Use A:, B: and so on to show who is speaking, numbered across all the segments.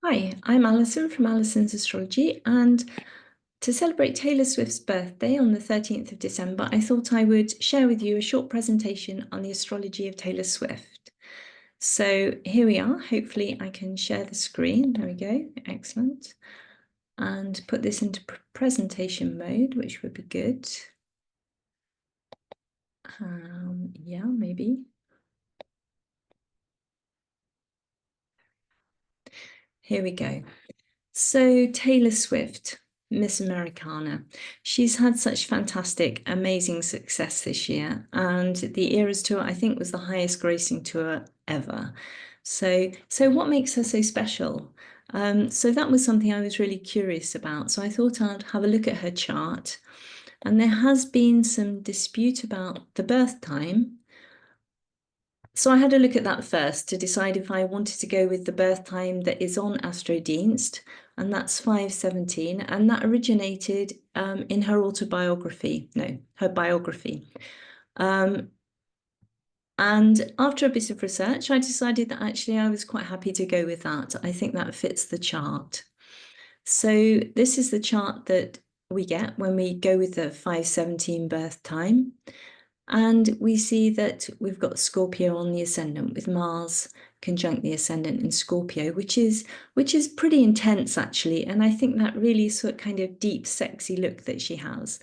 A: Hi, I'm Alison from Alison's Astrology, and to celebrate Taylor Swift's birthday on the 13th of December, I thought I would share with you a short presentation on the astrology of Taylor Swift. So here we are. Hopefully I can share the screen. There we go. Excellent. And put this into presentation mode, which would be good. Yeah, maybe. Here we go. So Taylor Swift, Miss Americana, she's had such fantastic, amazing success this year. And the Eras Tour, I think, was the highest grossing tour ever. So what makes her so special? So that was something I was really curious about. So I thought I'd have a look at her chart. And there has been some dispute about the birth time. So I had a look at that first to decide if I wanted to go with the birth time that is on Astrodienst, and that's 517, and that originated in her autobiography, no, her biography. And after a bit of research, I decided that actually I was quite happy to go with that. I think that fits the chart. So this is the chart that we get when we go with the 517 birth time. And we see that we've got Scorpio on the ascendant with Mars conjunct the ascendant in Scorpio, which is pretty intense actually. And I think that really sort of kind of deep, sexy look that she has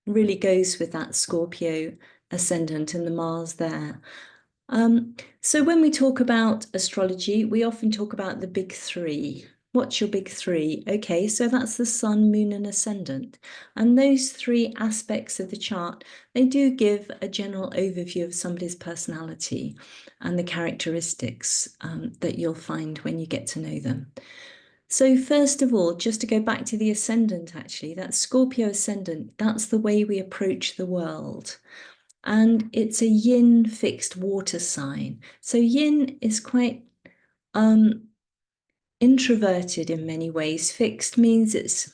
A: really goes with that Scorpio ascendant and the Mars there. So when we talk about astrology, we often talk about the big three. What's your big three? Okay, so that's the sun, moon, and ascendant. And those three aspects of the chart, they do give a general overview of somebody's personality and the characteristics that you'll find when you get to know them. So first of all, just to go back to the ascendant, actually, that Scorpio ascendant, that's the way we approach the world. And it's a yin fixed water sign. So yin is quite introverted in many ways. Fixed means it's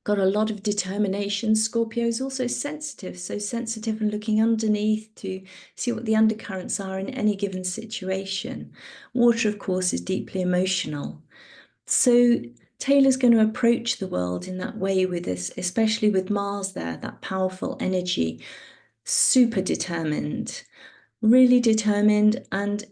A: got a lot of determination. Scorpio is also sensitive, so sensitive and looking underneath to see what the undercurrents are in any given situation. Water, of course, is deeply emotional. So Taylor's going to approach the world in that way with this, especially with Mars there, that powerful energy, super determined, really determined and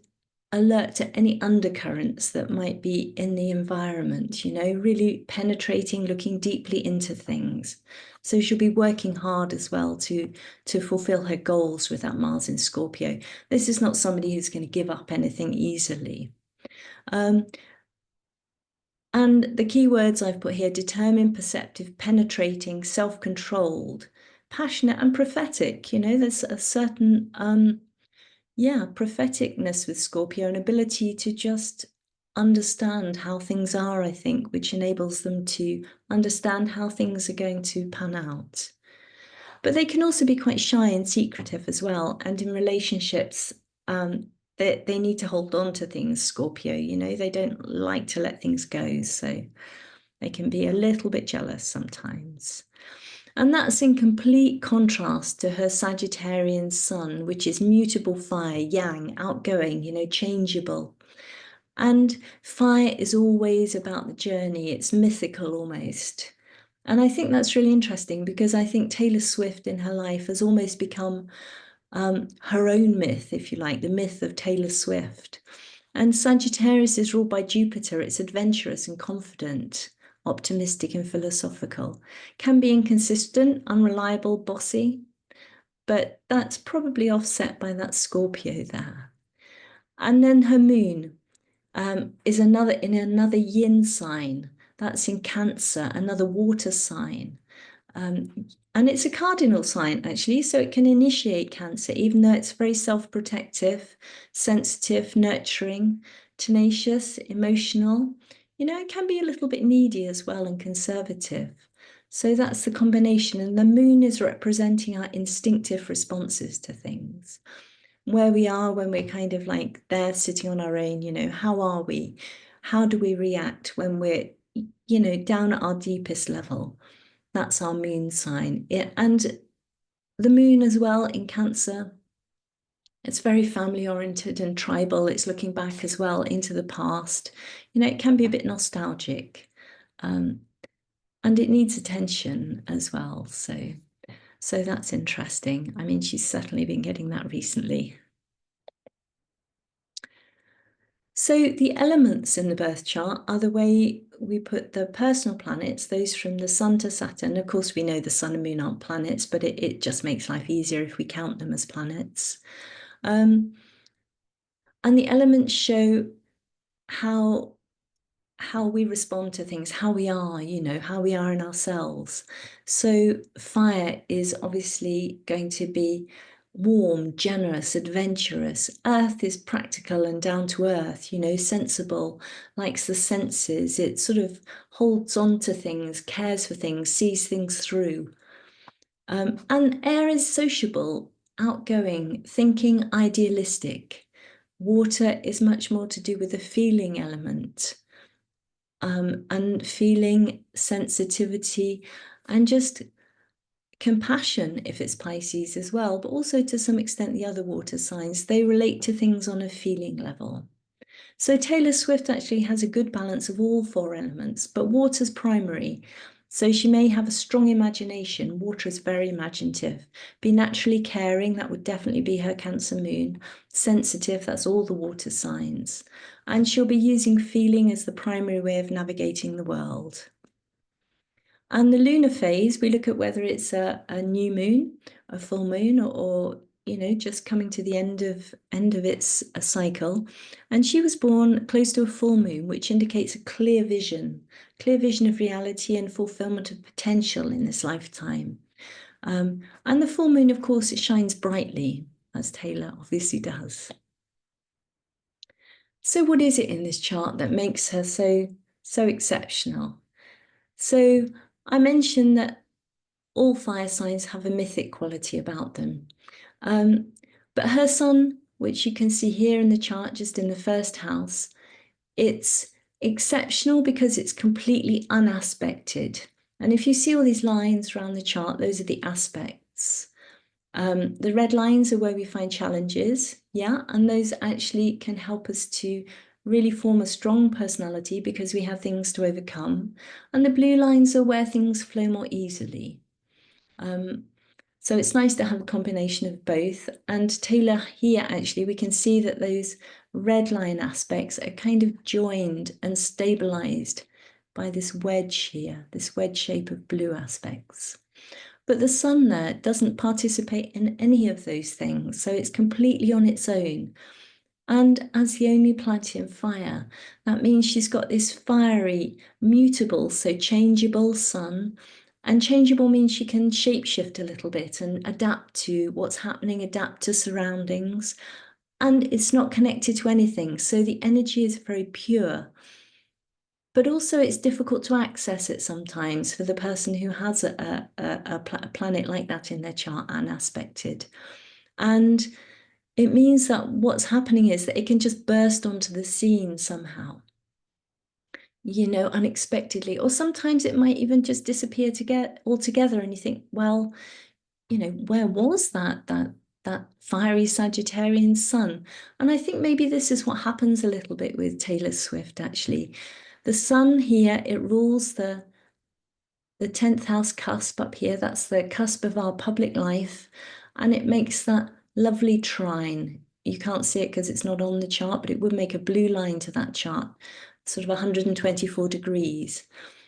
A: alert to any undercurrents that might be in the environment, really penetrating, looking deeply into things. So she'll be working hard as well to fulfill her goals with that Mars in Scorpio. This is not somebody who's going to give up anything easily. And the key words I've put here: determined, perceptive, penetrating, self-controlled, passionate, and prophetic. There's a certain propheticness with Scorpio, an ability to just understand how things are, I think, which enables them to understand how things are going to pan out. But they can also be quite shy and secretive as well. And in relationships, they need to hold on to things, Scorpio, they don't like to let things go. So they can be a little bit jealous sometimes. And that's in complete contrast to her Sagittarian sun, which is mutable fire, yang, outgoing, changeable. And fire is always about the journey, it's mythical almost. And I think that's really interesting because I think Taylor Swift in her life has almost become her own myth, if you like, the myth of Taylor Swift. And Sagittarius is ruled by Jupiter. It's adventurous and confident, optimistic and philosophical. Can be inconsistent, unreliable, bossy, but that's probably offset by that Scorpio there. And then her moon is in another yin sign. That's in Cancer, another water sign. And it's a cardinal sign, actually, so it can initiate Cancer, even though it's very self-protective, sensitive, nurturing, tenacious, emotional. It can be a little bit needy as well and conservative. So that's the combination. And the moon is representing our instinctive responses to things. Where we are when we're kind of like there sitting on our own, how are we? How do we react when we're, down at our deepest level? That's our moon sign. And the moon as well in Cancer It's very family oriented and tribal. It's looking back as well into the past. It can be a bit nostalgic. Um, and it needs attention as well. So that's interesting. I mean, she's certainly been getting that recently. So the elements in the birth chart are the way we put the personal planets, those from the Sun to Saturn. Of course, we know the Sun and Moon aren't planets, but it just makes life easier if we count them as planets. And the elements show how we respond to things, how we are, how we are in ourselves. So fire is obviously going to be warm, generous, adventurous. Earth is practical and down to earth, sensible, likes the senses. It sort of holds on to things, cares for things, sees things through. And air is sociable, outgoing, thinking, idealistic. Water is much more to do with the feeling element. And feeling, sensitivity, and just compassion if it's Pisces as well, but also to some extent the other water signs. They relate to things on a feeling level. So Taylor Swift actually has a good balance of all four elements, but water's primary. So she may have a strong imagination. Water is very imaginative. Be naturally caring, that would definitely be her Cancer moon. Sensitive, that's all the water signs. And she'll be using feeling as the primary way of navigating the world. And the lunar phase, we look at whether it's a new moon, a full moon, or just coming to the end of its cycle. And she was born close to a full moon, which indicates a clear vision of reality and fulfillment of potential in this lifetime. And the full moon, of course, it shines brightly, as Taylor obviously does. So what is it in this chart that makes her so exceptional? So I mentioned that all fire signs have a mythic quality about them. But her sun, which you can see here in the chart, just in the first house, it's exceptional because it's completely unaspected. And if you see all these lines around the chart, those are the aspects. The red lines are where we find challenges, yeah, and those actually can help us to really form a strong personality because we have things to overcome. And the blue lines are where things flow more easily. So it's nice to have a combination of both. And Taylor here, actually, we can see that those red line aspects are kind of joined and stabilized by this wedge here, this wedge shape of blue aspects. But the sun there doesn't participate in any of those things, so it's completely on its own. And as the only planet in fire, that means she's got this fiery, mutable, so changeable sun. And changeable means she can shapeshift a little bit and adapt to what's happening, adapt to surroundings. And it's not connected to anything, so the energy is very pure. But also it's difficult to access it sometimes for the person who has a planet like that in their chart and aspected. And it means that what's happening is that it can just burst onto the scene somehow, unexpectedly. Or sometimes it might even just disappear altogether, and you think, well, where was that fiery Sagittarian sun? And I think maybe this is what happens a little bit with Taylor Swift, actually. The sun here, it rules the 10th house cusp up here. That's the cusp of our public life. And it makes that lovely trine. You can't see it because it's not on the chart, but it would make a blue line to that chart, sort of 124 degrees.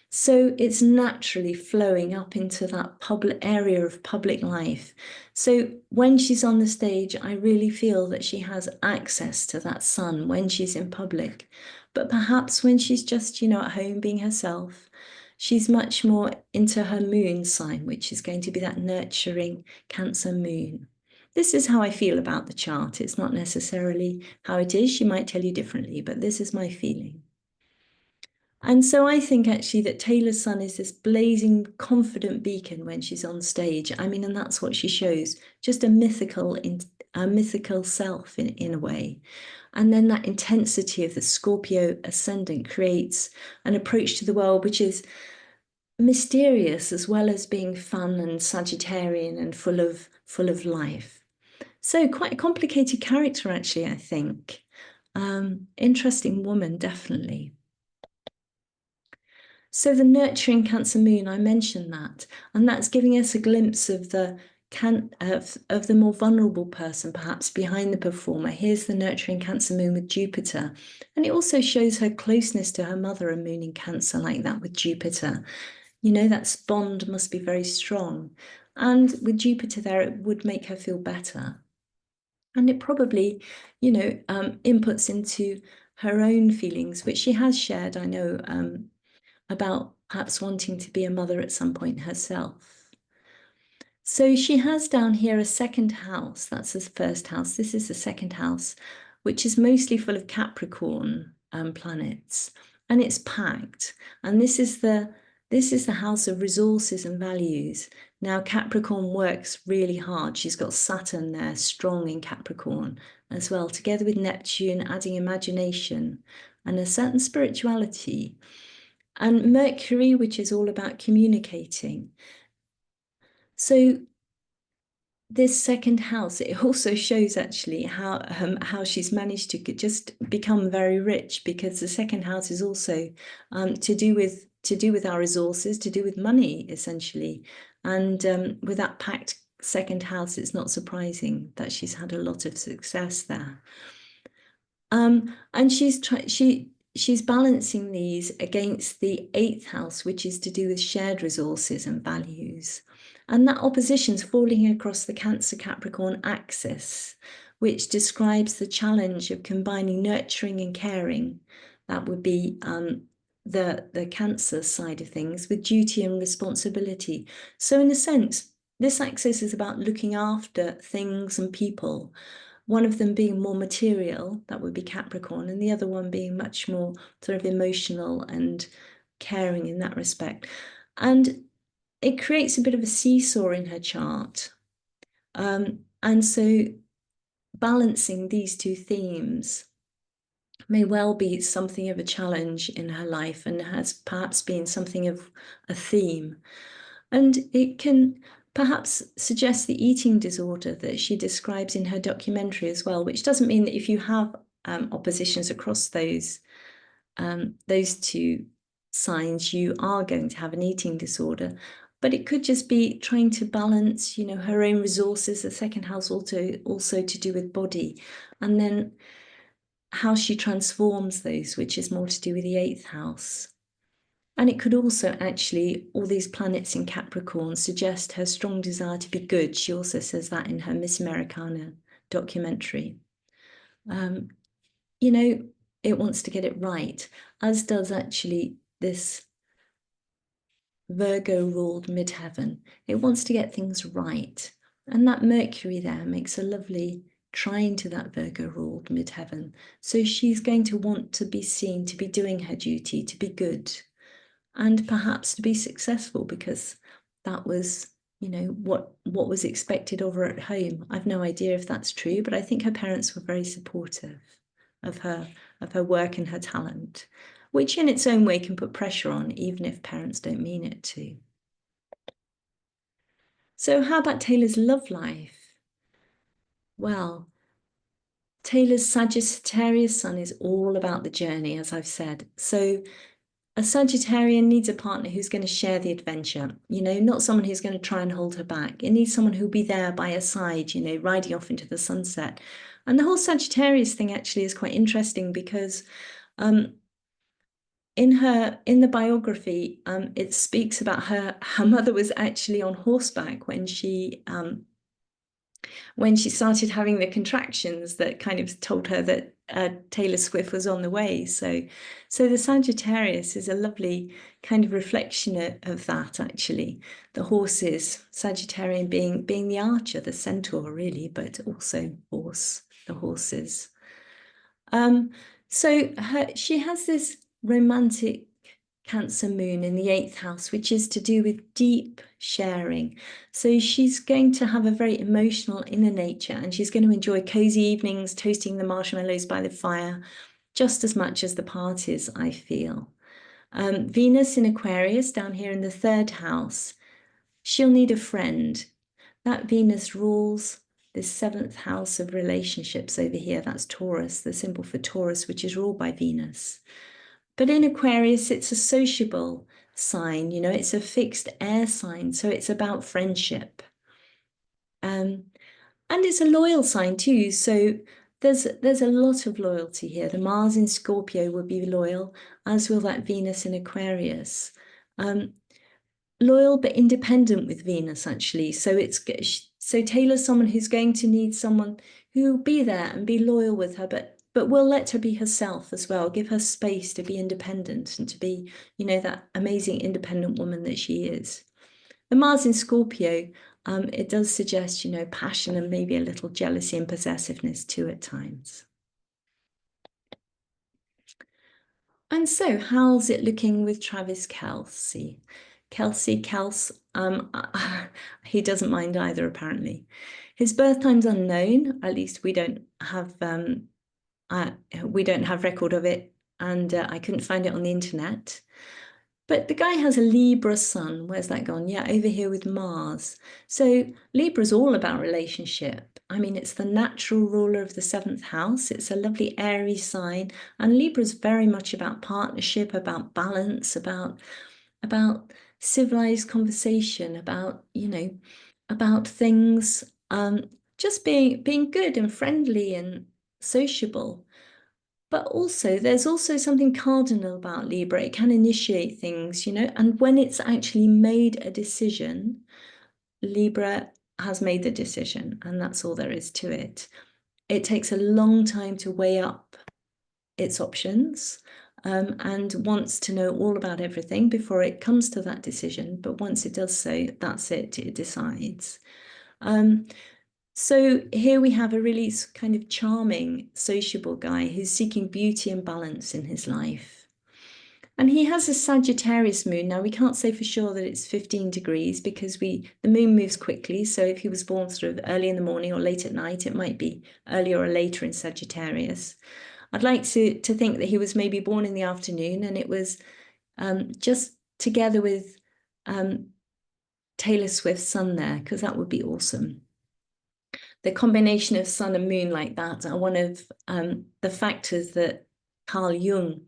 A: So it's naturally flowing up into that public area of public life. So when she's on the stage, I really feel that she has access to that sun when she's in public. But perhaps when she's just, at home being herself, she's much more into her moon sign, which is going to be that nurturing Cancer moon. This is how I feel about the chart. It's not necessarily how it is. She might tell you differently, but this is my feeling. And so I think actually that Taylor's sun is this blazing, confident beacon when she's on stage. I mean, and that's what she shows, just a mythical self in a way. And then that intensity of the Scorpio ascendant creates an approach to the world which is mysterious as well as being fun and Sagittarian and full of life. So quite a complicated character, actually, I think. Interesting woman, definitely. So the nurturing Cancer moon, I mentioned that, and that's giving us a glimpse of the of the more vulnerable person, perhaps behind the performer. Here's the nurturing Cancer moon with Jupiter, and it also shows her closeness to her mother, a moon in Cancer like that with Jupiter. You know, that bond must be very strong, and with Jupiter there, it would make her feel better, and it probably, inputs into her own feelings, which she has shared, I know. About perhaps wanting to be a mother at some point herself. So she has down here a second house. That's the first house. This is the second house, which is mostly full of Capricorn planets, and it's packed. And this is the house of resources and values. Now Capricorn works really hard. She's got Saturn there, strong in Capricorn as well, together with Neptune, adding imagination and a certain spirituality. And Mercury, which is all about communicating. So this second house, it also shows actually how she's managed to just become very rich, because the second house is also to do with our resources, to do with money, essentially. And with that packed second house, it's not surprising that she's had a lot of success there. And she's balancing these against the eighth house, which is to do with shared resources and values. And that opposition's falling across the Cancer Capricorn axis, which describes the challenge of combining nurturing and caring. That would be the Cancer side of things, with duty and responsibility. So in a sense, this axis is about looking after things and people, one of them being more material, that would be Capricorn, and the other one being much more sort of emotional and caring in that respect. And it creates a bit of a seesaw in her chart. And so balancing these two themes may well be something of a challenge in her life, and has perhaps been something of a theme. And it can perhaps suggest the eating disorder that she describes in her documentary as well, which doesn't mean that if you have oppositions across those two signs, you are going to have an eating disorder. But it could just be trying to balance, her own resources. The second house also to do with body, and then how she transforms those, which is more to do with the eighth house. And it could also actually, all these planets in Capricorn suggest her strong desire to be good. She also says that in her Miss Americana documentary. It wants to get it right, as does actually this Virgo-ruled midheaven. It wants to get things right. And that Mercury there makes a lovely trine to that Virgo-ruled midheaven. So she's going to want to be seen to be doing her duty, to be good, and perhaps to be successful, because that was, what was expected of her at home. I've no idea if that's true, but I think her parents were very supportive of her work and her talent, which in its own way can put pressure on, even if parents don't mean it to. So how about Taylor's love life? Well, Taylor's Sagittarius sun is all about the journey, as I've said. So a Sagittarian needs a partner who's going to share the adventure, not someone who's going to try and hold her back. It needs someone who'll be there by her side, riding off into the sunset. And the whole Sagittarius thing actually is quite interesting, because in the biography, it speaks about her mother was actually on horseback when she started having the contractions that kind of told her that Taylor Swift was on the way. So the Sagittarius is a lovely kind of reflection of that, actually. The horses, Sagittarian being the archer, the centaur, really, but also the horses. So she has this romantic Cancer moon in the eighth house, which is to do with deep sharing. So she's going to have a very emotional inner nature, and she's going to enjoy cozy evenings, toasting the marshmallows by the fire, just as much as the parties, I feel. Venus in Aquarius down here in the third house, she'll need a friend. That Venus rules this seventh house of relationships over here. That's Taurus, the symbol for Taurus, which is ruled by Venus. But in Aquarius, it's a sociable sign, it's a fixed air sign. So it's about friendship. And it's a loyal sign too. So there's a lot of loyalty here. The Mars in Scorpio will be loyal, as will that Venus in Aquarius. Loyal but independent with Venus, actually. So Taylor's someone who's going to need someone who will be there and be loyal with her, but will let her be herself as well, give her space to be independent and to be, that amazing independent woman that she is. The Mars in Scorpio, it does suggest, passion and maybe a little jealousy and possessiveness too at times. And so, how's it looking with Travis Kelce? Kelce, he doesn't mind either, apparently. His birth time's unknown. At least we don't have record of it, and I couldn't find it on the internet. But the guy has a Libra sun. Where's that gone? Yeah, over here with Mars. So Libra's all about relationship. I mean, it's the natural ruler of the seventh house. It's a lovely airy sign. And Libra's very much about partnership, about balance, about civilized conversation, about things, just being good and friendly and sociable. But also, there's also something cardinal about Libra. It can initiate things, and when it's actually made a decision, Libra has made the decision, and that's all there is to it. It takes a long time to weigh up its options, and wants to know all about everything before it comes to that decision. But once it does so, that's it, it decides. So here we have a really kind of charming, sociable guy who's seeking beauty and balance in his life. And he has a Sagittarius moon. Now, we can't say for sure that it's 15 degrees because the moon moves quickly. So if he was born sort of early in the morning or late at night, it might be earlier or later in Sagittarius. I'd like to think that he was maybe born in the afternoon, and it was just together with Taylor Swift's sun there, because that would be awesome. The combination of sun and moon like that are one of the factors that Carl Jung,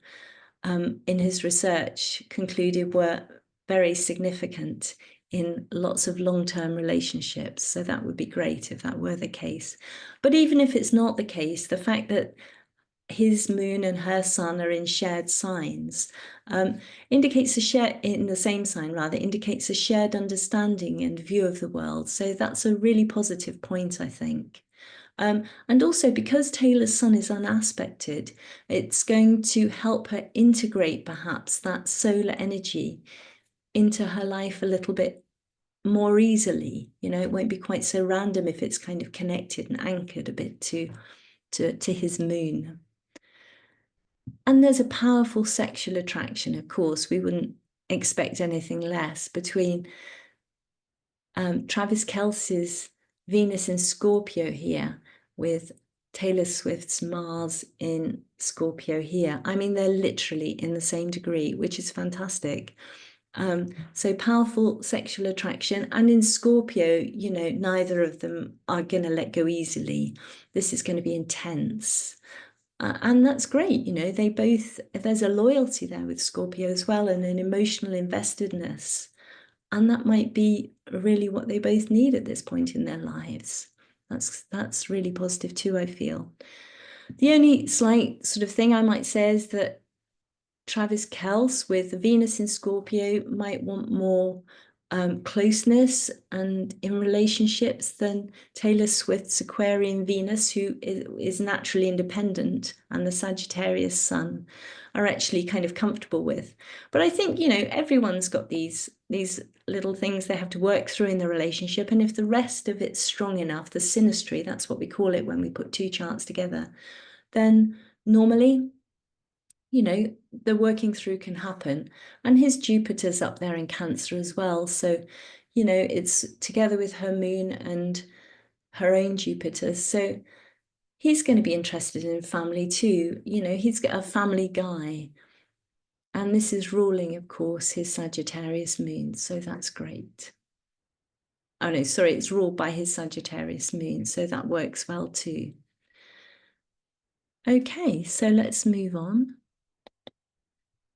A: in his research, concluded were very significant in lots of long-term relationships. So that would be great if that were the case. But even if it's not the case, the fact that his moon and her sun are in shared signs, indicates in the same sign rather, indicates a shared understanding and view of the world. So that's a really positive point, I think. And also because Taylor's sun is unaspected, it's going to help her integrate perhaps that solar energy into her life a little bit more easily. It won't be quite so random if it's kind of connected and anchored a bit to his moon. And there's a powerful sexual attraction, of course. We wouldn't expect anything less between Travis Kelce's Venus in Scorpio here with Taylor Swift's Mars in Scorpio here. I mean, they're literally in the same degree, which is fantastic. So powerful sexual attraction. And in Scorpio, neither of them are going to let go easily. This is going to be intense. And that's great, there's a loyalty there with Scorpio as well, and an emotional investedness. And that might be really what they both need at this point in their lives. That's really positive too, I feel. The only slight sort of thing I might say is that Travis Kelce with Venus in Scorpio might want more closeness and in relationships than Taylor Swift's Aquarian Venus, who is naturally independent, and the Sagittarius sun are actually kind of comfortable with. But I think, everyone's got these little things they have to work through in the relationship. And if the rest of it's strong enough, the synastry, that's what we call it when we put two charts together, then normally, the working through can happen. And his Jupiter's up there in Cancer as well. So, it's together with her moon and her own Jupiter. So he's going to be interested in family too. He's got a family guy. And this is ruling, of course, his Sagittarius moon. So that's great. Oh no, sorry, it's ruled by his Sagittarius moon, so that works well too. Okay, so let's move on.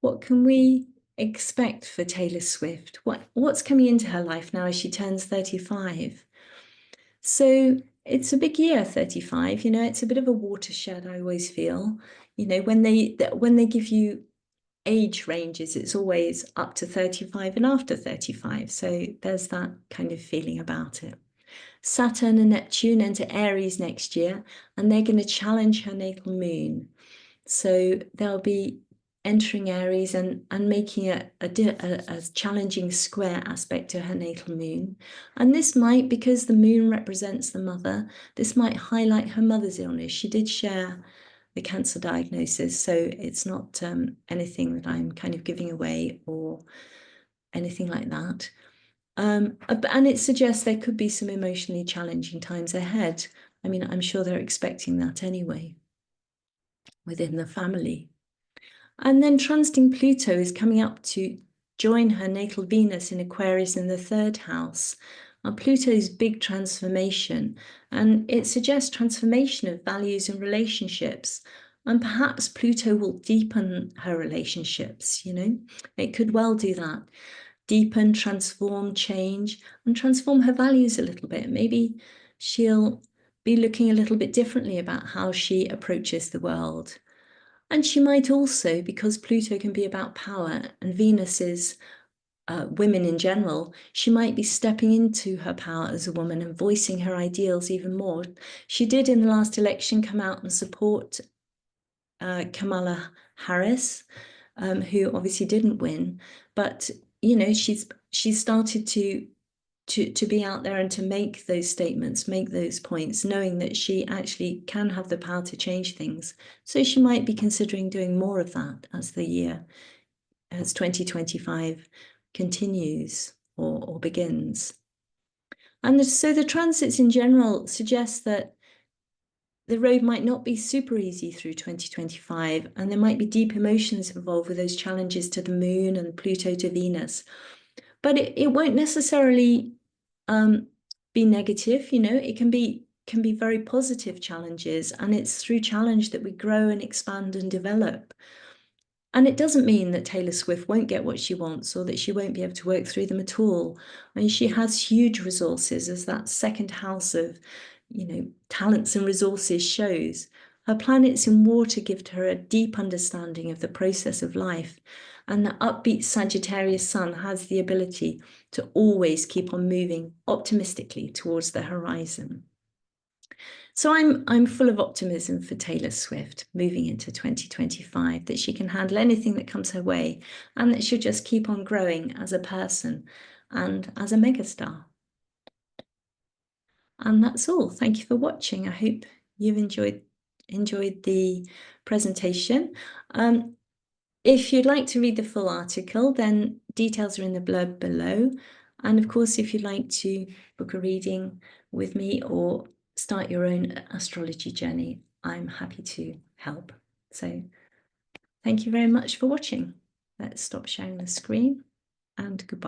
A: What can we expect for Taylor Swift? What's coming into her life now as she turns 35? So it's a big year, 35. You know, it's a bit of a watershed, I always feel. You know, when they give you age ranges, it's always up to 35 and after 35. So there's that kind of feeling about it. Saturn and Neptune enter Aries next year, and they're going to challenge her natal moon. So they'll be entering Aries and making a challenging square aspect to her natal moon. And this might, because the moon represents the mother, this might highlight her mother's illness. She did share the cancer diagnosis, so it's not anything that I'm kind of giving away or anything like that. And it suggests there could be some emotionally challenging times ahead. I mean, I'm sure they're expecting that anyway within the family. And then transiting Pluto is coming up to join her natal Venus in Aquarius in the 3rd house. Now, Pluto's big transformation, and it suggests transformation of values and relationships. And perhaps Pluto will deepen her relationships, you know, it could well do that. Deepen, transform, change, and transform her values a little bit. Maybe she'll be looking a little bit differently about how she approaches the world. And she might also, because Pluto can be about power and Venus is women in general, she might be stepping into her power as a woman and voicing her ideals even more. She did in the last election come out and support Kamala Harris, who obviously didn't win, but you know, she's started to be out there and to make those statements, make those points, knowing that she actually can have the power to change things. So she might be considering doing more of that as 2025 continues or begins. And so the transits in general suggest that the road might not be super easy through 2025, and there might be deep emotions involved with those challenges to the moon and Pluto to Venus. But it won't necessarily be negative, you know, it can be very positive challenges, and it's through challenge that we grow and expand and develop. And it doesn't mean that Taylor Swift won't get what she wants or that she won't be able to work through them at all. I mean, she has huge resources, as that 2nd house of, you know, talents and resources shows. Her planets in water give her a deep understanding of the process of life. And the upbeat Sagittarius sun has the ability to always keep on moving optimistically towards the horizon. So I'm full of optimism for Taylor Swift moving into 2025, that she can handle anything that comes her way and that she'll just keep on growing as a person and as a megastar. And that's all. Thank you for watching. I hope you've enjoyed the presentation. If you'd like to read the full article, then details are in the blurb below. And of course, if you'd like to book a reading with me or start your own astrology journey, I'm happy to help. So thank you very much for watching. Let's stop sharing the screen and goodbye.